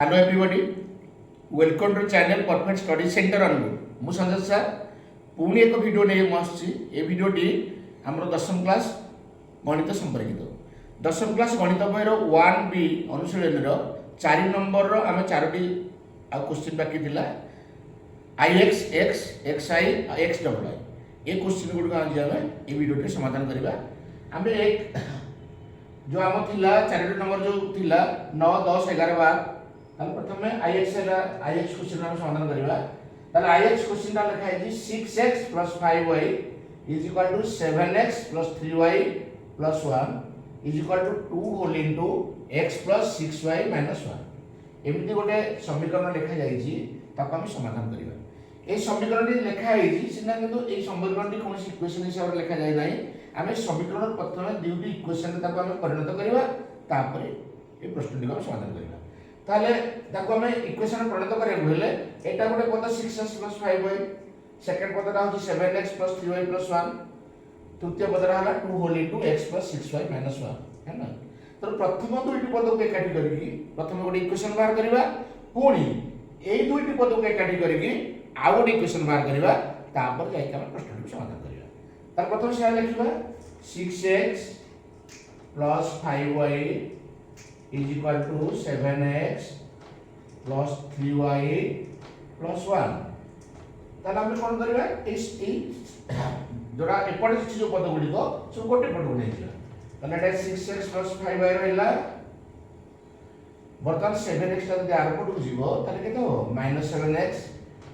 Hello everybody, welcome to channel perfect study centre Angul. मु Sanjay sir पुणी एक वीडियो नहीं आसुची। ए वीडियोटी आमर दशम क्लास गणित संपर्कित। दशम क्लास गणित बहीर 1B अनुशीलन 4 नंबर आम 4टी क्वेश्चन बाकी थिला IX X XI X double आई। ये क्वेश्चन गुड़ आज आम ये वीडियो समाधान करवा। आम एक जो आम थिला 4 नंबर जो थिला 9 10 11 12 प्रथम IX क्वेश्चन आम समाधान करवा। IX क्वेश्चन टा लिखा है 6x + 5y = 7x + 3y + 1 = 2 whole into x + 6y - 1। एमती गोटे समीकरण लिखा जाइछि ताको हम समाधान करवा। ए समीकरण लिखा है सिना किंतु ए समीकरण कौन इक्वेशन हिसाब से लिखा जाय नाही। आमे समीकरण प्रथम दुईटी इक्वेशन ताको हम परिणत करवा, तापर ए प्रश्न को समाधान करवा। ताले ताको हम इक्वेशन परिणत करबा हेले एटा गोटे पद 6x + 5y, सेकंड पदटा होची 7x + 3y + 1, तृतीय पदटा हला 2 होल इनटू x + 6y - 1 है ना। तो प्रथम दुईटी पद को एकाठी करके प्रथम गोटे इक्वेशन बाहर करबा, पुणी ए दुईटी पद को एकाठी करके आ गोटे इक्वेशन बाहर करबा, तापर जाई हम प्रश्न को समाधान करबा। तार प्रथम से लिखबा 6x + 5y = 7x + 3y + 1। ताला हम कोन करबा इस जोड़ा एपट जो पद गुडी को सब गोटे पद गुडी दिला। ताला एटा 6x + 5y रहला। बर्तमान 7x ता आर पट को जीवो ताले केते हो -7x,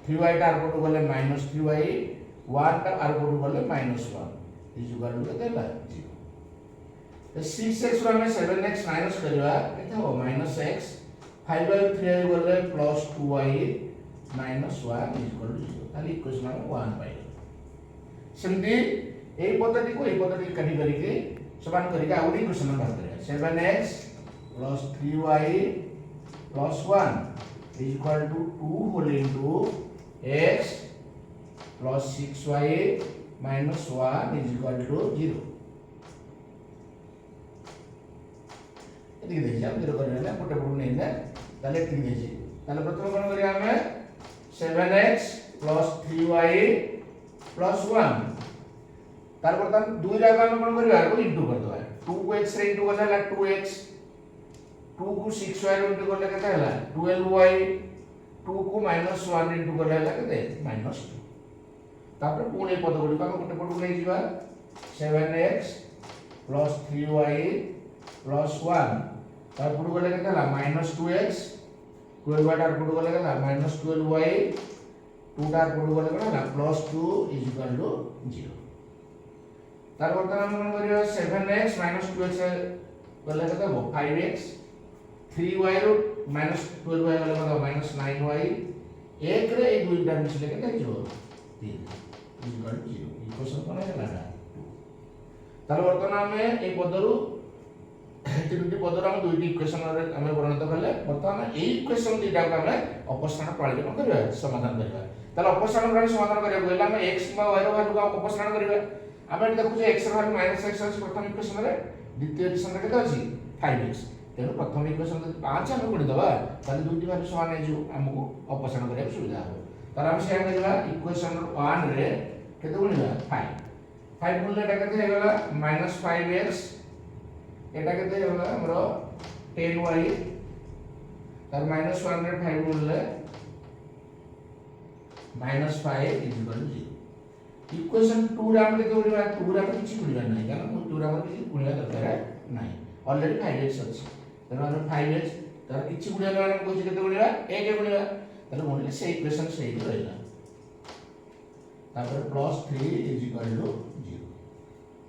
3y ता आर पट को गले -3y, 1 ता आर पट को गले -1 = केते होला 0। तो 6x रो हमें 7x माइनस करबा केते हो -x, 5y 3y गले +2y - 1 = 0। ताली इक्वेशन हम 1 पाइल। सेमती ए पद्धति को ए पद्धति काटी करके समान करके आउरी इक्वेशन बाहर करिया। 7x + 3y + 1 = 2 whole into x + 6y - 1 = 0। एति देखि हम 0 करले ना गोटे पट नै ना ताले एति देखि ताले प्रथम कोन करिया हमें 7x + 3y + 1 तार बर्तन दुई जागा हम कोन करिया को इंटू कर दबा। 2 को x रे इंटू करला 2x, 2 को 6y रे इंटू करले केते हला 12y, 2 को -1 इंटू करले हला केते -2। तापर पुणे पद गुडी का गोटे पट नै जीवा 7x + 3y + 1 तार पट गले केते हला -2x, 12y तार पट गले केते हला -12y, 2 तार पट गले केते हला +2 = 0। तार बर्तन हम कोन करियो 7x - 2x गले केते हो 5x, 3y रो -12y गले केते -9y, 1 रे ए दुईटा मिसले केते हो 3 = 0। इक्वेशन कोन हैला 2। तार बर्तन हमें ए पदरु तीनटी पदर हम दुईटी इक्वेशन रे हम परिणत करले। बर्तमान ए इक्वेशन दीटा को हम अपस्थान प्रणाली कोन करबा समाधान करबा। ताले अपस्थान प्रणाली समाधान करबा गइला हम x बा y रो वैल्यू को अपस्थान करबा। हम देखु जे x रो वैल्यू -x अछि प्रथम इक्वेशन रे, द्वितीय इक्वेशन रे केते अछि 5x। तेनु प्रथम इक्वेशन 5 हम गुणी दबा ताले दुईटी वैल्यू समान हे जो हमको अपस्थान करबा सुविधा हो। ताले हम से करबा इक्वेशन 1 रे केते गुणीबा 5 गुणले एटा केते हे गला -5x, एटा केते होला हमरो 10y, तार -1 रे 5 गुणले -5 = 0। इक्वेशन 2 रे हम केते गुणीबा 2 रे हम किछि गुणीबा नै, कारण 2 रे हम किछि गुणीबा दरकार नै, ऑलरेडी 5x अछि। तनो हम 5x तार किछि गुणीबा हम कोछि केते गुणीबा 1 गुणीबा तनो गुणीले से इक्वेशन सही रहला। तापर +3 = 0।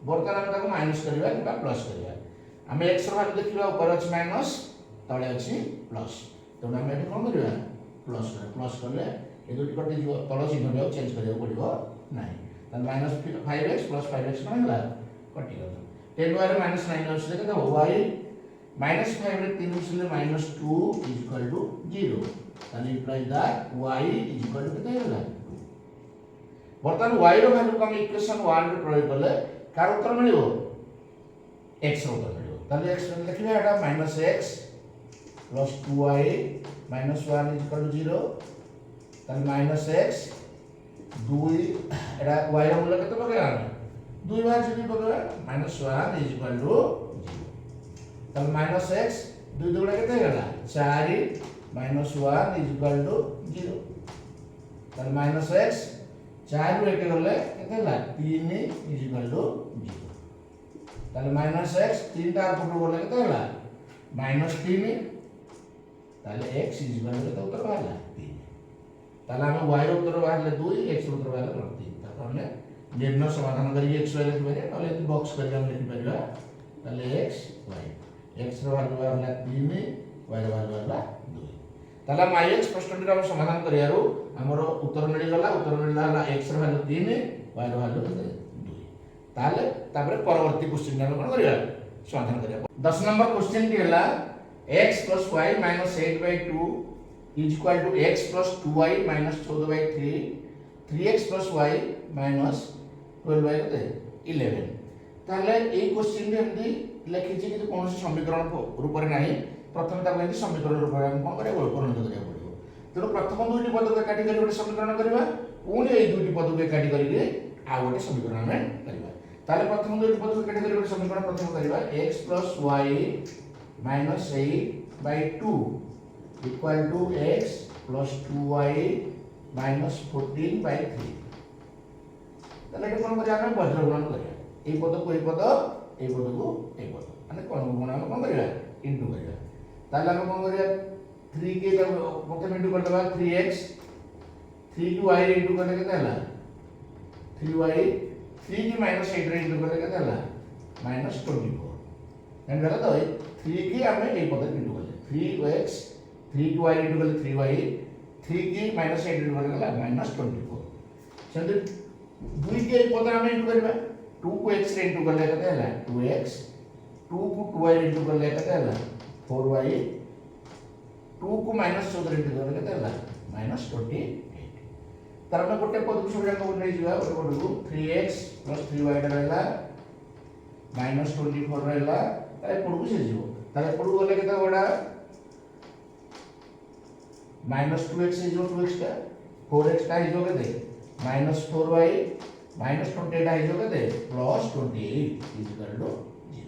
बर्तमान हम ताको माइनस करबा किबा प्लस करबा। हम x रो वैल्यू देखिबा ऊपर अछि माइनस, तळे अछि प्लस। तो हम एटा कोन करबा प्लस करबा। प्लस करले ए दुटी कटि जिवो, तळ चिन्ह भी चेंज करियो पड़िबो नाही। त -5x + 5x कोन होला कटि गला। 10y रे -9 अछि केते हो y, -5 रे 3 मिसले -2 = 0। ताले इम्प्लाइज दैट y = केते होला 2। बर्तमान y रो वैल्यू को हम इक्वेशन 1 रे प्रयोग करले कार उत्तर मिलिबो x रो उत्तर मिलिबो। ताले x लिखले एटा -x plus 2y minus 1 is equal to 0 ताले माइनस x 2 एटा y ର मूल्य केते पकेबा 2 बार जदी पकेबा माइनस 1 इज इक्वल टू 0 ताले माइनस x 2 दुगुणा केते हेला 4 माइनस 1 इज इक्वल टू 0 ताले माइनस x 4 ରୁ 1 गले केते हेला 3 इज इक्वल टू 0 ताले माइनस x 3 टा पटो गले केते हेला माइनस 3 ताले x इज इक्वल टू उत्तर बाहरला 3 ताले हम y रो उत्तर बाहरले 2 x रो उत्तर बाहरले 3 ताले हमने निर्णय समाधान करी x y लिखि पारे ताले एति बॉक्स करी हम लिखि परिबा ताले x y x रो बाहरला 3 y रो बाहरला 2 ताले हम ix प्रश्नटी हम समाधान करियारो हमरो उत्तर मिलि गला x रो वैल्यू 3 y रो वैल्यू 2 ताले तापर परवर्ती क्वेश्चन हम कोन करिया समाधान करिया 10 नंबर क्वेश्चन टी हला x plus y minus 8/2 is equal to x plus 2y minus 14/3 3x plus y minus 12/11 ताले ए क्वेश्चन रे हमदी लिखि छी कि कोन समीकरण रूप रे नाही प्रथम ता कहली समीकरण रूप रे हम कोन करे परिणत करिया पड़िबो तेरो प्रथम दुईटी पद को काटी करी गोटे समीकरण करबा पुणी ए दुईटी पद को काटी करी आ गोटे समीकरण हम करबा ताले प्रथम दुईटी पद को काटी करी गोटे समीकरण प्रथम करबा x plus y minus 8/2 equal to x plus 2y minus 14/3 ताले एटा कोन करिया हम वज्र गुणन करिया ए पद को ए पद ए पद को ए पद माने कोन गुणन हम कोन करिया इनटू करिया ताले हम कोन करिया 3 के प्रथम इनटू कर देबा 3x 3 की y इनटू करले केते हला 3y 3 की minus 8 रे इनटू करले केते हला minus 24 एंड गला तो 3 की हमें ए पद इनटू करले 3x 3 की y इनटू करले 3y 3 की minus 8 इनटू करले गला minus 24 सेंदे 2 के ए पद हमें इनटू करबा 2 को x रे इनटू करले केते हला 2x 2 को 2y इनटू करले केते हला 4y 2 को minus 14 इनटू करले केते हला minus 28 तार में गोटे पद को सब जाक नै जिवा गोटे पद को 3x 3y टा रहला minus 24 रहला ताले पड को से जिवो ताले पड गले केते गोडा minus 2x से जिवो 2x का 4x का हिजो केते minus 4y minus 28 हिजो केते plus 28 is equal to 0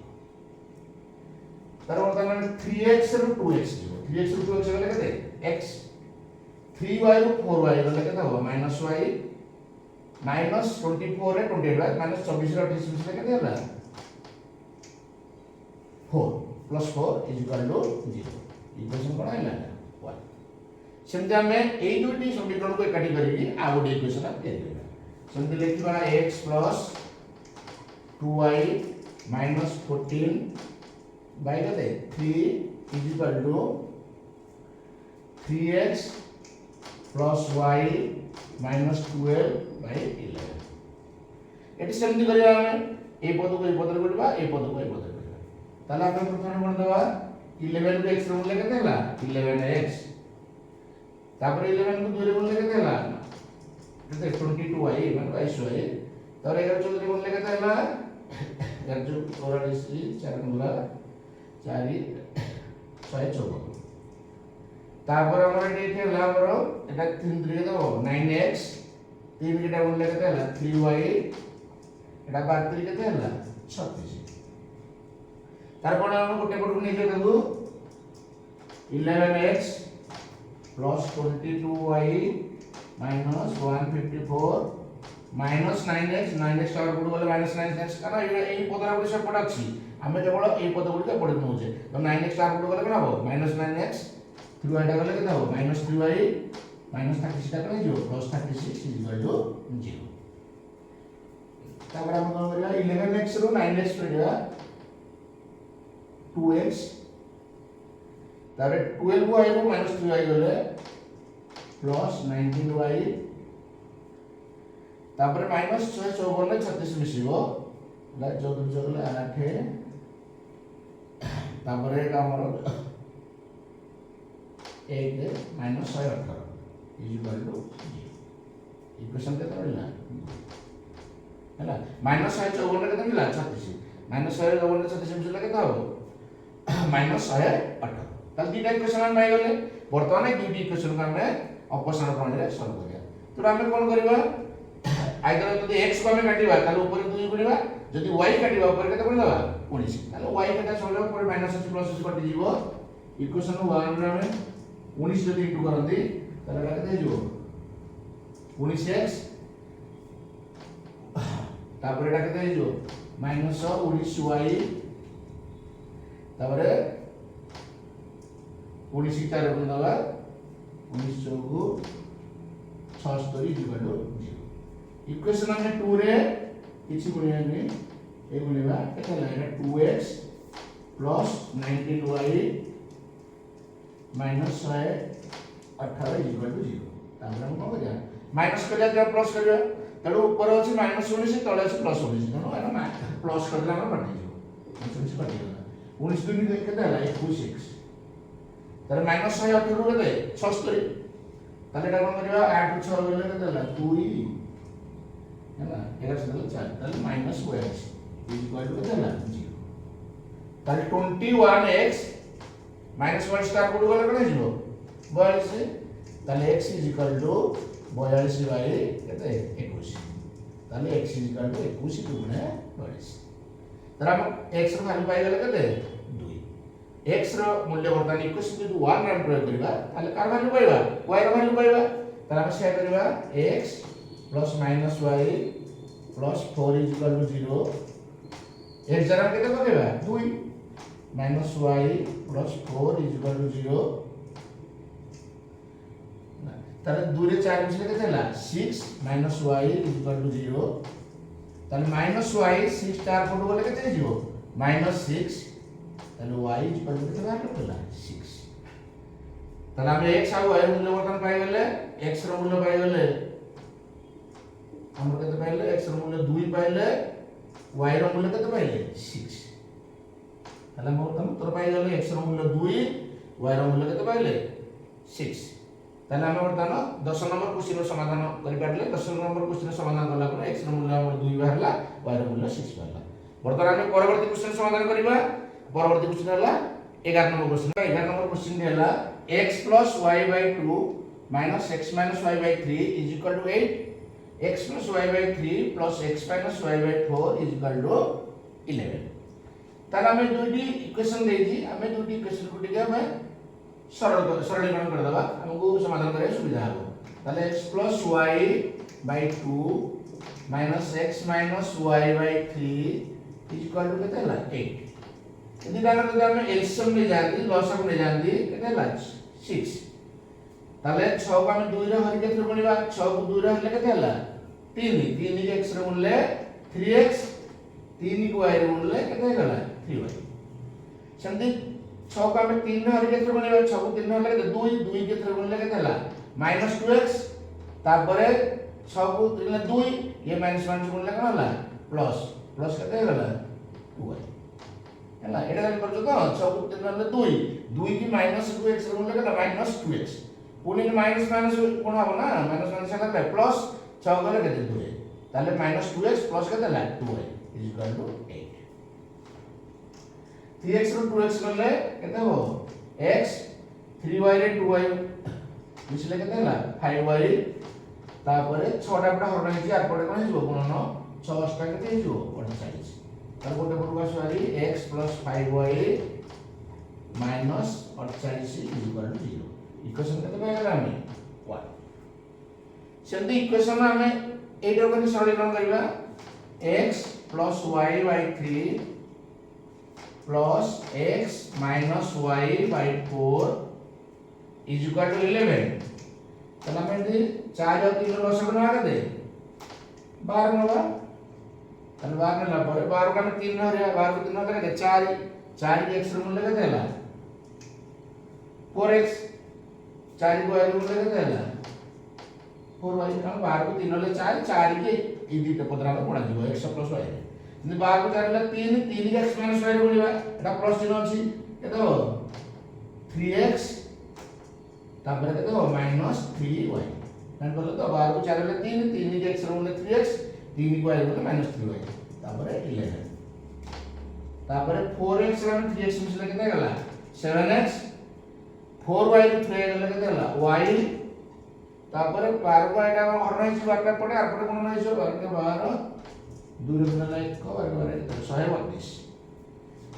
तार मतलब 3x रो 2x जिवो 3x रो 2x गले केते x 3y रो 4y गले केते हो minus y minus 24 रे 28 minus 24 रो 28 केते होला 4 plus 4 is equal to 0 equation कोन आइला 1 सेमते हमें ए दुटी समीकरण को एकाठी करिकि आ गोटे इक्वेशन तैयार करबा सेमते लिखबा x plus 2y minus 14 by कते 3 is equal to 3x plus y minus 12 by 11 eighty सेमते करिया हमें ए पद को ए पद रे करबा ए पद को ए पद रे ताला आपण प्रथम कोन दवा 11 को x रे मूल्य केते हला 11x तापर 11 को 2 रे मूल्य केते हला केते 22y माने 22y तापर 11 14 रे मूल्य केते हला 11 44 4 मूल्य 4 154 तापर हमर एठी हला हमर एटा 3 3 दो 9x 3 केटा मूल्य केते हला 3y एटा 32 केते हला 36 तार कोन हम गोटे पट को निले देबो 11x plus 22y minus 154 minus 9x 9x का पट बोले minus 9x काना एई पदरा गुडी सब पड अछि हमें केवल एई पद गुडी पड नउजे तो 9x का पट बोले कोन हो minus 9x 3y टा गले केता हो minus 3y minus 36 टा कोन जो plus 36 is equal to 0 तापर हम कोन करिया 11x रो 9x करिया 2x तारे 12y रो minus 3y गले plus 19y तापर minus 654 ले 36 मिसिबो ला 14 गले 8 तापर एटा हमर 8 minus 118 is equal to 0 equation केते मिलला हैला minus 654 केते मिलला 36 minus 154 36 मिसिला केते हो minus 118 ताले दुईटा इक्वेशन हम पाई गले वर्तमान ए दुईटी इक्वेशन को हम अपसारण प्रणाली रे सॉल्व करिया तो हम कोन करबा आइदर जदि x को हम काटिबा ताले ऊपर 2 गुणिबा जदि y काटिबा ऊपर केते गुण देबा 19 ताले y केते सॉल्व ऊपर माइनस अछि प्लस अछि कटि जीवो इक्वेशन 1 रे हम 19 जदि इंटू करंती ताले एटा केते जीवो 19x तापर एटा केते जीवो माइनस 19y तापर 19 4 गुण देबा 19 चौक 76 इक्वल टू 0 इक्वेशन हम 2 रे किछि गुणिया ने ए गुणिबा केते लागला 2x plus 19y minus 118 equal to 0 तापर हम कोन करिया माइनस करिया कि प्लस करिया तळो ऊपर अछि माइनस 19 तळे अछि प्लस 19 तनो एना प्लस करला हम कटि जो 19 कटि गला 19 दुनी देख केते हला 21 तारे माइनस 118 रो केते 76 ताले एटा कोन करिया 8 6 गले केते हला 2 हैला एरा से 4 ताले माइनस 42 इक्वल टू केते हला 0 ताले 21x माइनस 1 स्टार कोड गले कोन हिजो 42 ताले x is equal to 42 by केते 21 ताले x इज इक्वल टू 21 गुणे 42 तर हम x रो वैल्यू पाई गले केते 2 x रो मूल्य वर्तमान इक्वेशन जदि 1 रे प्रयोग करबा ताले कार वैल्यू पाइबा y रो वैल्यू पाइबा तर हम सेट करबा x plus minus y plus 4 is equal to 0 x जरा केते पकेबा 2 minus y plus 4 is equal to 0 ताले 2 रे 4 मिसले केते हला 6 minus y is equal to 0 ताले माइनस y 6 4 कोड गले केते जीवो माइनस 6 ताले y इज इक्वल टू केते बाहर करला 6 ताले हम x आ y रो मूल्य वर्तमान पाई गले x रो मूल्य पाई गले हम केते पाइले x रो मूल्य 2 पाइले y रो मूल्य केते पाइले 6 ताले हम उत्तर पाई गले x रो मूल्य 2 y रो मूल्य केते पाइले 6 ताले हम वर्तमान 10 नंबर क्वेश्चन रो समाधान करि पारले 10 नंबर क्वेश्चन रो समाधान करला पर x रो मूल्य हमर 2 बाहरला y रो मूल्य 6 बाहरला वर्तमान हम परवर्ती क्वेश्चन समाधान करिबा परवर्ती क्वेश्चन हला 11 नंबर क्वेश्चन 11 नंबर क्वेश्चन हला x + y / 2 - x - y / 3 = 8 x + y / 3 + x - y / 4 = 11 ताला हम दुईटी इक्वेशन देजी हमें दुईटी इक्वेशन को टिके हमें सरलीकरण कर दबा हमको समाधान करे सुविधा हो ताले x + y / 2 - x - y / 3 = केते हला 8 यदि दाना हम एलसीएम ले जानती लसम ले जानती केते हला 6 ताले 6 को हम 2 रे हरि केते गुणिबा 6 को 2 रे हरले केते हला 3 3 के x रे गुणले 3x 3 को y रे गुणले केते हला 3y संदि 6 को हम 3 रे हरि केते गुणिबा 6 को 3 रे हरले केते 2 2 केते गुणले केते हला -2x तापरे 6 को 3 रे 2 ये -1 गुणले कोन हला प्लस प्लस केते हला 2y हला एटा हम करजो तो 6 को 3 रे 2 2 की -2x रे गुणले केते -2x पुनी माइनस माइनस कोन हबो ना माइनस माइनस केते प्लस 6 गले केते 2 ताले -2x प्लस केते हला 2y = 8 3x रो 2x गले केते हो x 3y रे 2y मिसले केते हला 5y तापरे 6 टा पटा हरण हेची आर पटे कोन हिजो गुणन 6 टा केते हिजो 48 तार गोटे पटवा सरी x + 5y - 48 = 0 इक्वेशन केते पाइला हम 1 सेंदी इक्वेशन हमें एटा को सरलीकरण करिबा x + y / 3 plus x minus y by 4 is equal to 11 तला में दे 4 और 3 लॉस बना के दे 12 नवा तल 12 ने ला पर 12 का 3 हो रे 12 को 3 लगा दे 4 4 के x रो मूल्य केते हला 4x 4 को y रो मूल्य केते हला 4y का 12 को 3 ले 4 4 के ई दीटा पदरा को पड़ा जीव x + y नि 12 को 4 ले 3 3 के x - y रो बोलिबा एटा प्लस चिन्ह अछि केते हो 3x तापर केते हो -3y नन बोले तो 12 को 4 ले 3 3 के x रो मूल्य 3x 3 को y रो मूल्य -3y तापर 11 तापर 4x + 3x मिसले केते गला 7x 4y ରୁ 3 गले केते हला y तापर 12 को एटा हरण है 12 पड़े आर पड़े कोन है 12 के 12 2 रे गुणा 1 को 132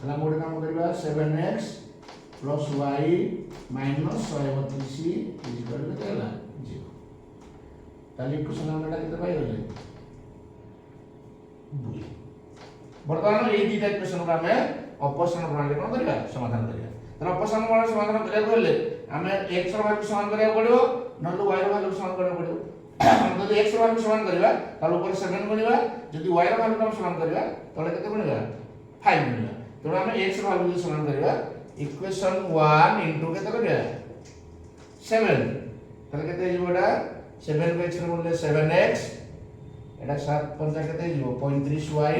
हला मोड काम करबा 7x plus y minus 132 is equal to केते हला 0 ताली इक्वेशन हमटा केते पाई गले 2 वर्तमान ए दुटा इक्वेशन को हमें अपसरण प्रणाली कोन करिया समाधान करिया तर अपसरण प्रणाली समाधान करिया कहले हमें x रो वैल्यू समान करिया पड़िबो नलो y रो वैल्यू समान करिया पड़िबो हम जदि x रो वैल्यू समान करिया ताल ऊपर 7 गुणिबा जदि y रो वैल्यू हम समान करिया तले केते गुणिबा 5 गुणिबा तो हमें x रो वैल्यू समान करिया इक्वेशन 1 इनटू केते करिया 7 तले केते हिबोडा 7 को x रो बोलले 7x एटा 7 पंजा केते हिबो 35y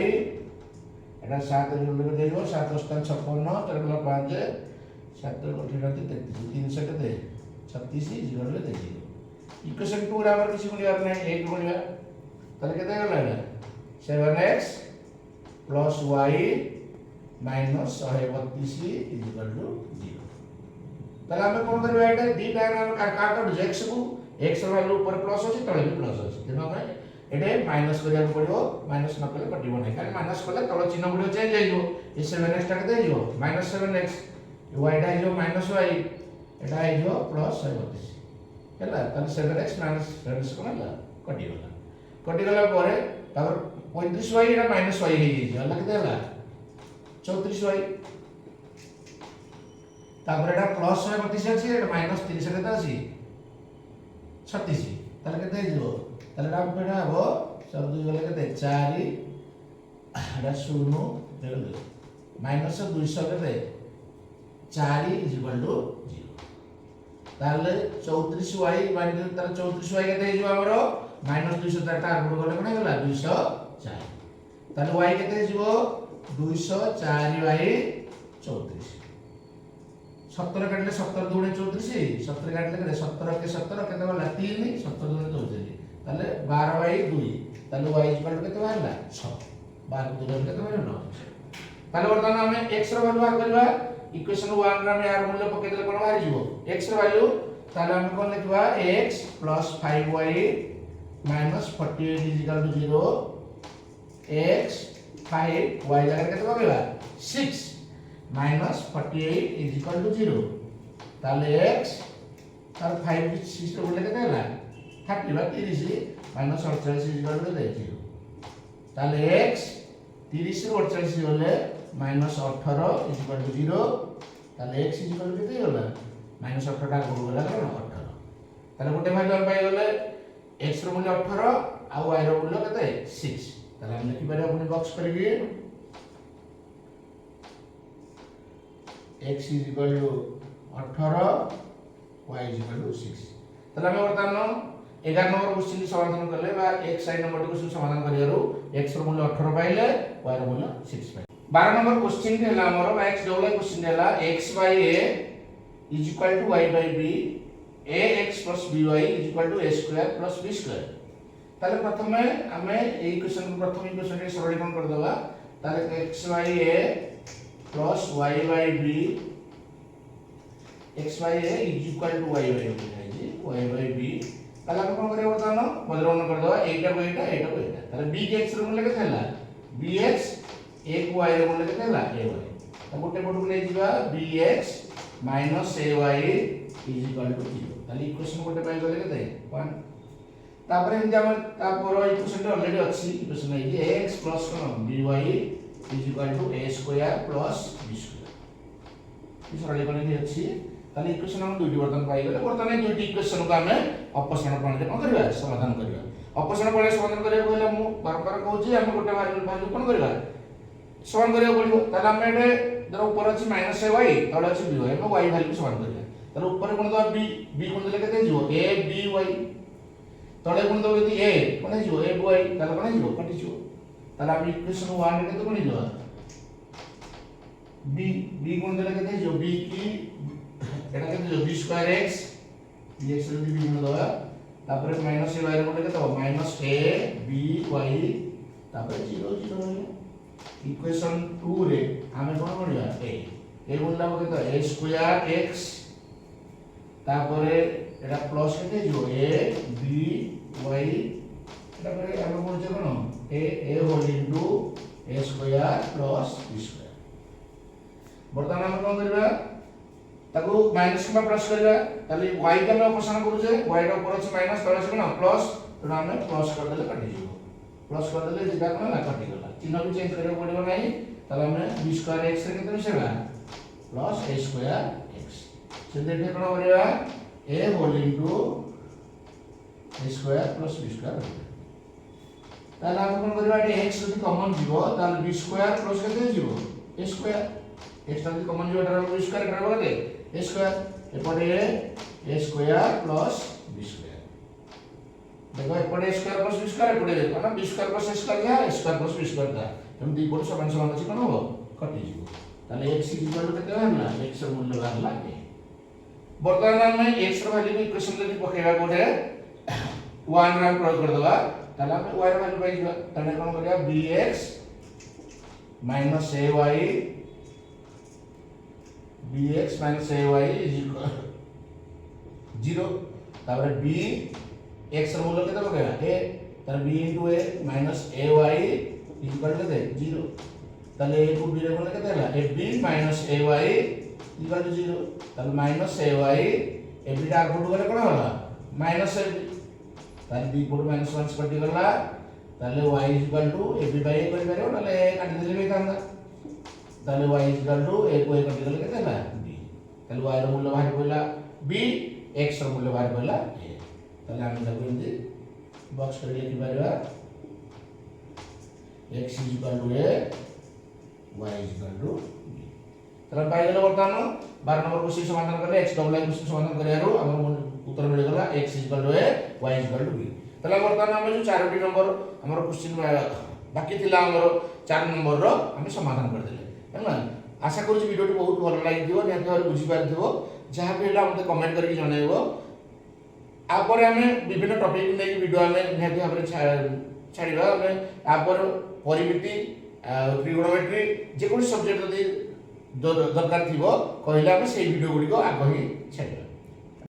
एटा 7 रे बोलले केते हिबो 7 * 56 तर 5 7 को ठेराती 300 केते 36 0 ले देखियो इक्वेशन 2 रे हमर किछि गुणियार नै 1 गुणिया तले केते गला 7x plus y minus 132 is equal to 0 तले हमें कोन करबा एटा दी डायग्राम काट x को x रो वैल्यू ऊपर प्लस अछि तळे भी प्लस अछि तेनो हमें एटे माइनस करिया पड़िबो माइनस न कले कटिबो नै खाली माइनस कले तळ चिन्ह गुडो चेंज आइबो ए 7x टा केते आइबो -7x y टा आइबो -y एटा आइबो +132 हैला तले 7x -7x कोनला कटिगला परे तापर 35y एटा -y हे जे हला केते हला 34y तापर एटा +132 अछि एटा -300 केते अछि 36 तले केते आइबो तले राम पेडा हो सब दुई गले केते 4 एटा 0 देले माइनस 200 केते 4 इज इक्वल टू 0 ताले 34y माइनस ताले 34y केते हिजो हमरो -200 तार आगु गले कोन गला 204 ताले y केते हिजो 204y 34 17 काटले 17 दुणे 34 17 काटले 17 के 17 केते गला 3 17 दुणे 34 ताले 12/2 ताले y इक्वल टू केते बाहरला 6 12 2 केते बाहरला 9 ताले वर्तमान हमें x रो वैल्यू बाहर करबा इक्वेशन 1 रा में यार मूल्य पके देले कोन बाहर जीवो x रो वैल्यू ताले हम कोन लिखबा x plus 5y minus 48 is equal to 0 x 5 y जगह केते पकेबा 6 minus 48 is equal to 0 ताले x तार 5 6 तो बोले केते हला 30 बा 30 minus 48 is equal to 0 ताले x 30 ରୁ 48 गले minus 18 is equal to 0 ताले x is equal to केते होला minus 18 टा गुण गला 18 ताले गोटे वैल्यू हम पाई गले x रो मूल्य 18 आ y रो मूल्य केते 6 ताले हम लिखि पारे अपने बॉक्स करबी x is equal to 18 y is equal to 6 ताले हम वर्तमान 11 नंबर क्वेश्चन समाधान करले बा x साइन नंबर क्वेश्चन समाधान करियारो x रो मूल्य 18 पाइले y रो मूल्य 6 पाइले 12 नंबर क्वेश्चन के हला हमरो बा x डबल क्वेश्चन हला x by a is equal to y by b ax plus by is equal to a square plus b square ताले प्रथमे हमें एई क्वेश्चन प्रथम इक्वेशन के सरलीकरण कर देबा ताले x by a plus y by b x by a is equal to y by b है जी y by b ताले हम कोन करे बतानो बदलवन कर देबा एटा को एटा ताले b के x रो मूल्य केते हला bx a को y रो मूल्य केते हला ay त गोटे पटु ले जिबा bx ay is equal to 0 ताले इक्वेशन गोटे पाई गले केते 1 तापर हम जाम तापर इक्वेशन तो ऑलरेडी अछि इक्वेशन है जे ax plus by is equal to a square plus b square इस सरलीकरण भी अछि ताले इक्वेशन हम दुटी वर्तन पाई गले वर्तन दुटी इक्वेशन को हमें अपसरण प्रणाली कोन करबा समाधान करबा अपसरण प्रणाली समाधान करिया कहले मु बारंबार कहू छी हम गोटे वैल्यू कोन करबा समान करिया पड़िबो ताले हम एटे जरा ऊपर अछि -y तळे अछि by हम y वैल्यू समान करिया ताले ऊपर कोन दो b कोन देले केते जिवो a b y तळे कोन दो यदि a कोन जिवो a by ताले कोन जिवो कटि जिवो ताले हम इक्वेशन 1 केते कोन जिवो b कोन देले केते जिवो b की एटा केते जिवो b स्क्वायर x dx रो b कोन दवा तापर -y रो कोन केते -a b y तापर 0 0 इक्वेशन 2 रे हमें कोन करबा a कोन लाबो केते a स्क्वायर x तापर एटा प्लस केते जो a b y एटा करे हम बोलछे कोन a whole into a square plus b square बर्तमान हम कोन करबा ताको माइनस में प्लस करबा ताले y का हम ऑपरेशन करूछे y रो ऊपर আছে माइनस तळे আছে कोन प्लस तो हम प्लस कर देले कटि जीवो प्लस कर देले जेटा कोन ला कटि गला चिन्ह भी चेंज करे पड़िबो नाही ताले हम b स्क्वायर x रे केते मिसेबा प्लस a स्क्वायर x से देखे कोन करबा a whole into a square plus b square ताले हम कोन करबा x जदी कॉमन जीवो ताले b स्क्वायर प्लस केते जीवो a स्क्वायर x जदी कॉमन जीवो ताले b स्क्वायर करबा केते a स्क्वायर एपटे a square plus b square देखो एपटे a square plus b square एपटे देखो b square plus a square क्या a square plus b square था हम दी कोड समान समान अछि कोन हो कटि जीवो ताले x इक्वल केते बाहरला x ର मूल्य बाहरला a वर्तमान में x ର वैल्यू इक्वेशन जदी पकेबा कोडे 1 रा प्रयोग कर दवा ताले हम y ର वैल्यू पाइ जीवा ताले कोन करिया bx ay bx ay is equal 0 तापर b x ର मूल्य केते पकेबा a तार b a ay is equal केते 0 ताले a को b रे मूल्य केते हला ab ay is equal to 0 ताले माइनस ay ab टा आगु गले कोन हला माइनस ab ताले b को माइनस 1 कटि गला ताले y is equal to ab by a कर पारो ताले काटि देले बे कांदा ताले y is equal to a को a कटि गले केते हला b ताले y ର मूल्य बाहर पइला b x ର मूल्य बाहर पइला a ताले हम ताको एंदी बॉक्स कर लिखि पारबा x is equal to a y is equal to b ताले पाइ गेलो वर्तमान 12 नंबर क्वेश्चन समाधान करले x डबल क्वेश्चन समाधान करियारो हमर उत्तर मिल गेला x is equal to a y is equal to b ताले वर्तमान हम जो 4टी नंबर हमर क्वेश्चन बाकी थिला हमर 4 नंबर रो हम समाधान कर देले हैना आशा करू वीडियो बहुत भल लागि दियो ने भाबे बुझी पार दियो जहा भी होला हमते कमेंट करके जणाइबो आपर हमें विभिन्न टॉपिक नै वीडियो हमें नेति भाबे छाड़ीबा हमें आपर परिमिति ट्रिगोनोमेट्री जे कोन सब्जेक्ट दरकार थिबो कहिला हम से वीडियो गुडी को आगही छाड़ीबा।